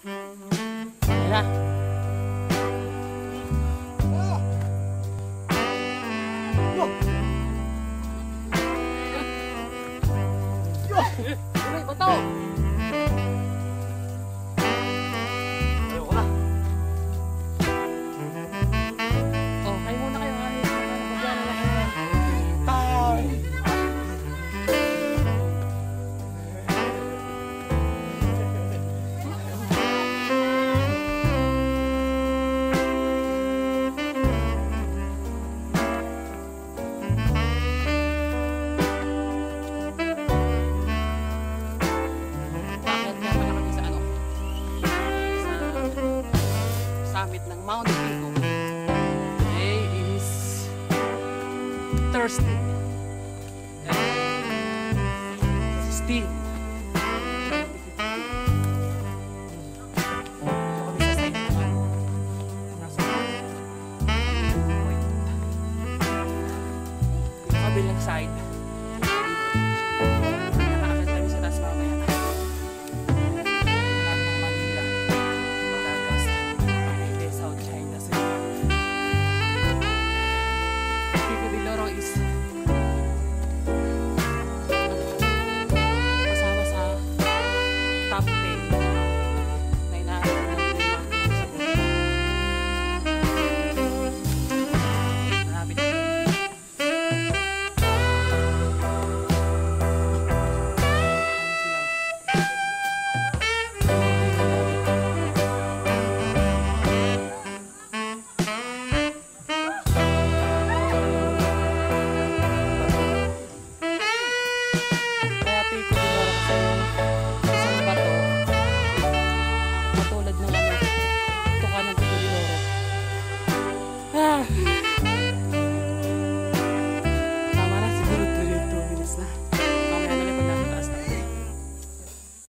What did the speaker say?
Ayan na. Uy, bato! Ayoko na. Oh, kayo muna kayo. Napagyanan ako. Tay! Summit ng Mount Pico. Today is Thursday. 16. Dito kami sa side naman. Nasa kabilang side.